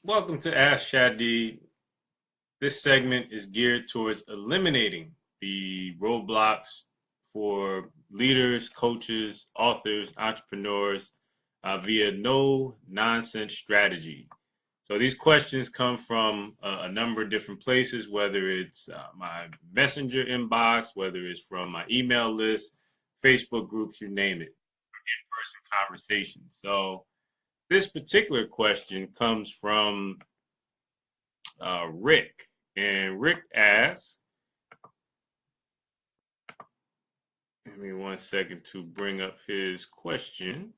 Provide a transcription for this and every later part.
Welcome to Ask Shadi. This segment is geared towards eliminating the roadblocks for leaders, coaches, authors, entrepreneurs via no nonsense strategy. So these questions come from a number of different places, whether it's my messenger inbox, whether it's from my email list, Facebook groups, you name it, in-person conversations. So this particular question comes from Rick. And Rick asks, give me 1 second to bring up his question.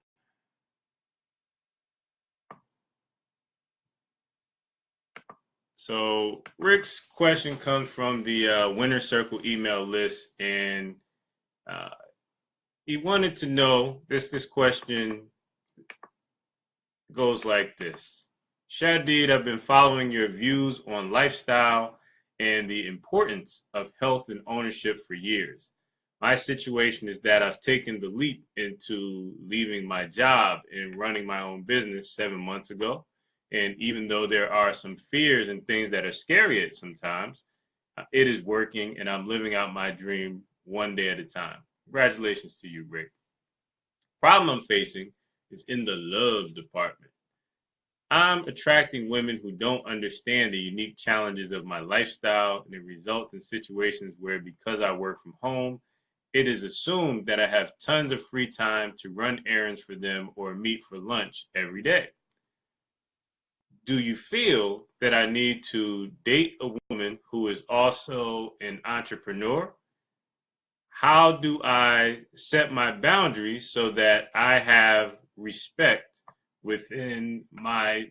So Rick's question comes from the Winner Circle email list, and uh, he wanted to know this question goes like this. Shadid, I've been following your views on lifestyle and the importance of health and ownership for years. My situation is that I've taken the leap into leaving my job and running my own business 7 months ago. And even though there are some fears and things that are scary at sometimes, it is working and I'm living out my dream one day at a time. Congratulations to you, Rick. Problem I'm facing is in the love department. I'm attracting women who don't understand the unique challenges of my lifestyle, and it results in situations where, because I work from home, it is assumed that I have tons of free time to run errands for them or meet for lunch every day. Do you feel that I need to date a woman who is also an entrepreneur? How do I set my boundaries so that I have respect within my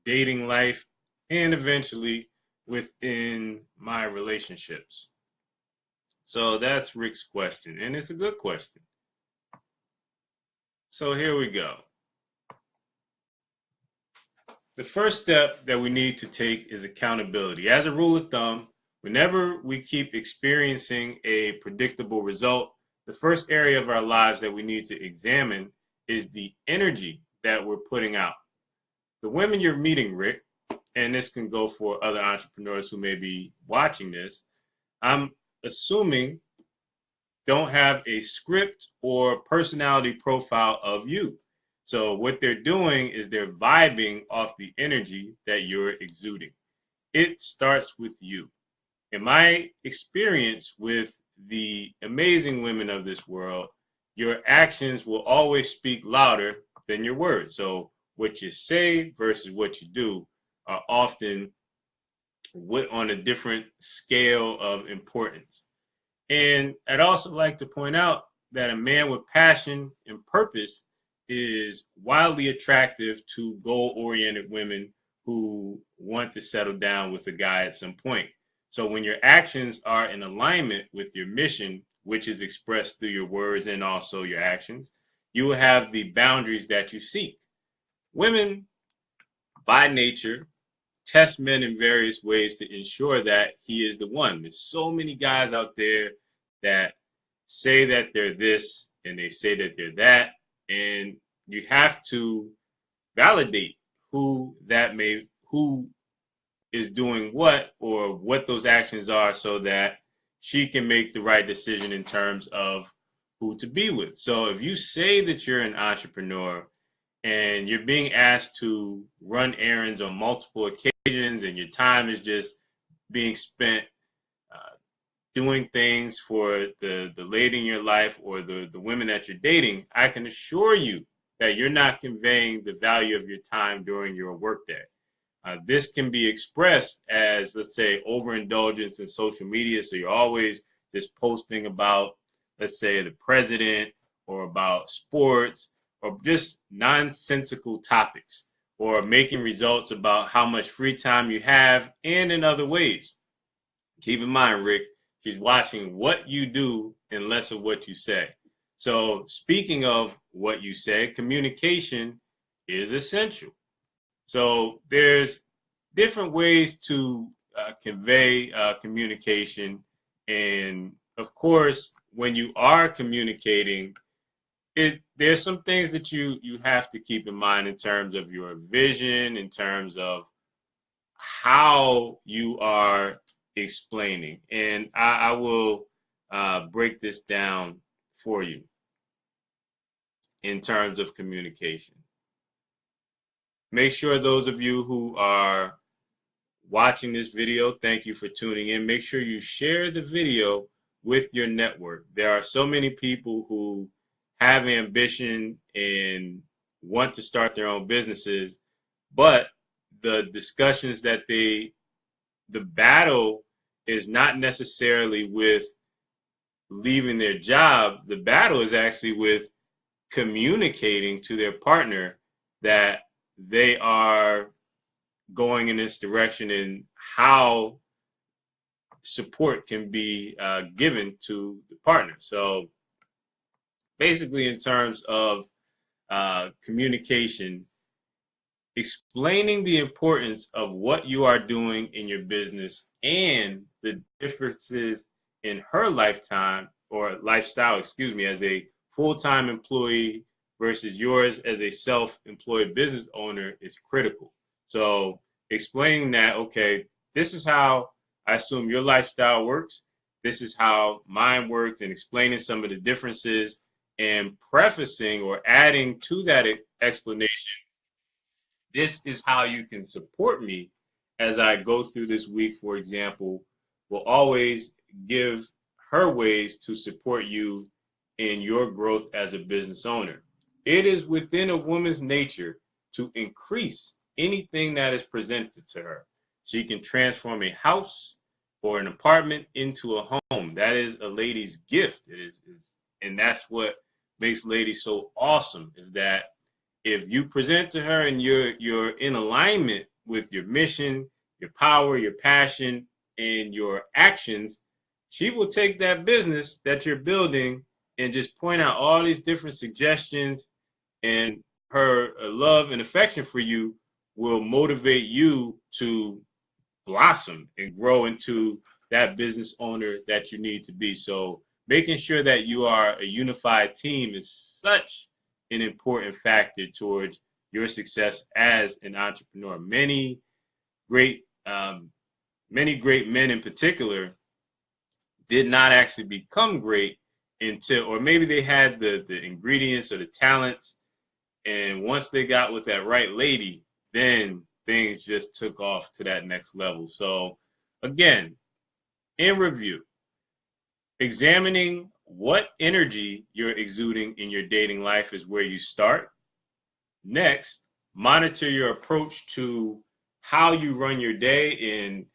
dating life and eventually within my relationships? So that's Rick's question, and it's a good question. So here we go. The first step that we need to take is accountability. As a rule of thumb, whenever we keep experiencing a predictable result, the first area of our lives that we need to examine is the energy that we're putting out. The women you're meeting, Rick, and this can go for other entrepreneurs who may be watching this, I'm assuming don't have a script or personality profile of you. So what they're doing is they're vibing off the energy that you're exuding. It starts with you. In my experience with the amazing women of this world, your actions will always speak louder than your words. So what you say versus what you do are often on a different scale of importance. And I'd also like to point out that a man with passion and purpose is wildly attractive to goal-oriented women who want to settle down with a guy at some point. So when your actions are in alignment with your mission, which is expressed through your words and also your actions, you will have the boundaries that you seek. Women, by nature, test men in various ways to ensure that he is the one. There's so many guys out there that say that they're this and they say that they're that, and you have to validate who is doing what or what those actions are so that she can make the right decision in terms of who to be with. So if you say that you're an entrepreneur and you're being asked to run errands on multiple occasions and your time is just being spent doing things for the lady in your life or the women that you're dating, I can assure you that you're not conveying the value of your time during your workday. This can be expressed as, let's say, overindulgence in social media. So you're always just posting about, let's say, the president or about sports or just nonsensical topics, or making results about how much free time you have and in other ways. Keep in mind, Rick, she's watching what you do and less of what you say. So speaking of what you say, communication is essential. So there's different ways to convey communication. And of course, when you are communicating, there's some things that you have to keep in mind in terms of your vision, in terms of how you are explaining. And I will break this down for you in terms of communication. Make sure those of you who are watching this video, thank you for tuning in. Make sure you share the video with your network. There are so many people who have ambition and want to start their own businesses, but the discussions that the battle is not necessarily with leaving their job. The battle is actually with communicating to their partner that they are going in this direction and how support can be given to the partner. So basically, in terms of communication, explaining the importance of what you are doing in your business and the differences in her lifetime or lifestyle, excuse me, as a full-time employee versus yours as a self-employed business owner is critical. So explaining that, okay, this is how I assume your lifestyle works. This is how mine works, and explaining some of the differences and prefacing or adding to that explanation, this is how you can support me as I go through this week, for example, will always give her ways to support you in your growth as a business owner. It is within a woman's nature to increase anything that is presented to her. She can transform a house or an apartment into a home. That is a lady's gift. And that's what makes ladies so awesome, is that if you present to her and you're in alignment with your mission, your power, your passion, and your actions, she will take that business that you're building and just point out all these different suggestions, and her love and affection for you will motivate you to blossom and grow into that business owner that you need to be. So making sure that you are a unified team is such an important factor towards your success as an entrepreneur. Great, many great men in particular did not actually become great until, or maybe they had the ingredients or the talents, and once they got with that right lady, then things just took off to that next level. So again, in review, examining what energy you're exuding in your dating life is where you start. Next, monitor your approach to how you run your day and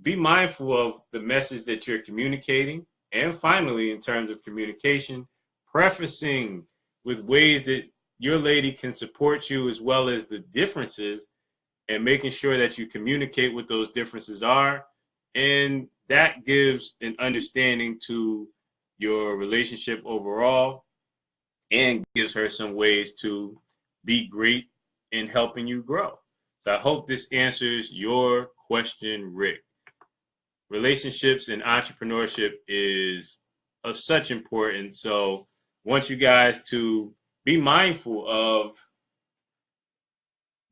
be mindful of the message that you're communicating. And finally, in terms of communication, prefacing with ways that your lady can support you as well as the differences, and making sure that you communicate what those differences are. And that gives an understanding to your relationship overall and gives her some ways to be great in helping you grow. So I hope this answers your question, Rick. Relationships and entrepreneurship is of such importance. So I want you guys to be mindful of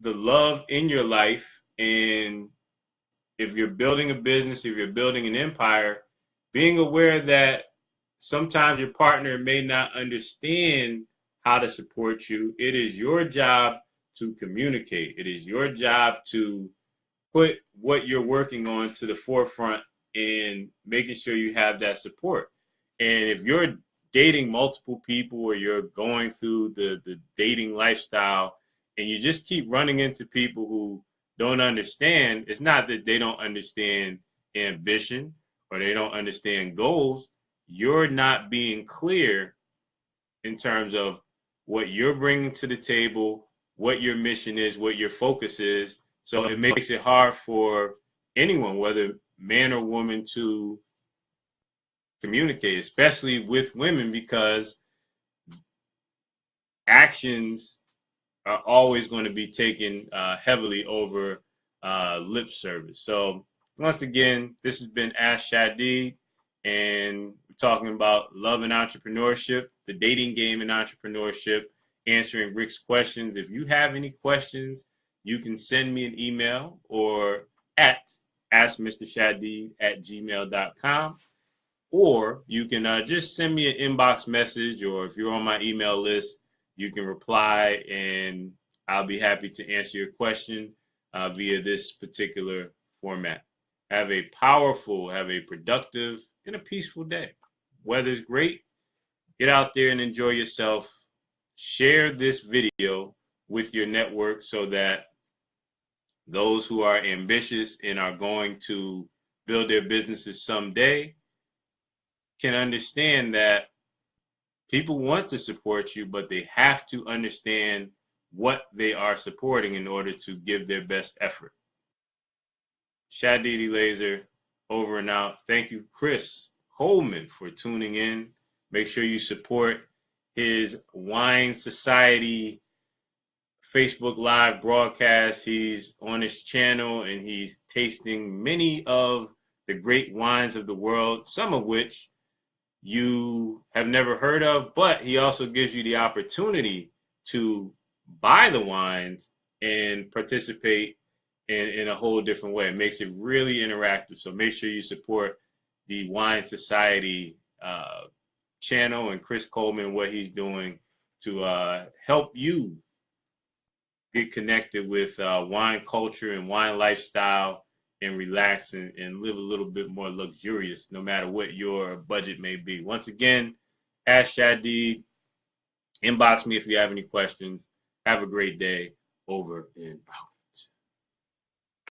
the love in your life, and if you're building a business, if you're building an empire, being aware that sometimes your partner may not understand how to support you. It is your job to communicate. It is your job to put what you're working on to the forefront and making sure you have that support. And if you're dating multiple people, or you're going through the dating lifestyle and you just keep running into people who don't understand, it's not that they don't understand ambition or they don't understand goals. You're not being clear in terms of what you're bringing to the table, what your mission is, what your focus is. So it makes it hard for anyone, whether man or woman, to communicate, especially with women, because actions are always going to be taken heavily over lip service. So once again, this has been Ash Shadi, and we're talking about love and entrepreneurship, the dating game and entrepreneurship, answering Rick's questions. If you have any questions, you can send me an email or at askmrshadid@gmail.com, or you can just send me an inbox message, or if you're on my email list, you can reply, and I'll be happy to answer your question via this particular format. Have a powerful, have a productive, and a peaceful day. Weather's great. Get out there and enjoy yourself. Share this video with your network so that those who are ambitious and are going to build their businesses someday can understand that people want to support you, but they have to understand what they are supporting in order to give their best effort. Shadidi Laser, over and out. Thank you, Chris Coleman, for tuning in. Make sure you support his Wine Society Facebook Live broadcast. He's on his channel and he's tasting many of the great wines of the world, some of which you have never heard of, but he also gives you the opportunity to buy the wines and participate in a whole different way. It makes it really interactive. So make sure you support the Wine Society channel and Chris Coleman, what he's doing to help you get connected with wine culture and wine lifestyle and relax and live a little bit more luxurious no matter what your budget may be. Once again, Ask Shadid, inbox me if you have any questions. Have a great day. Over and out.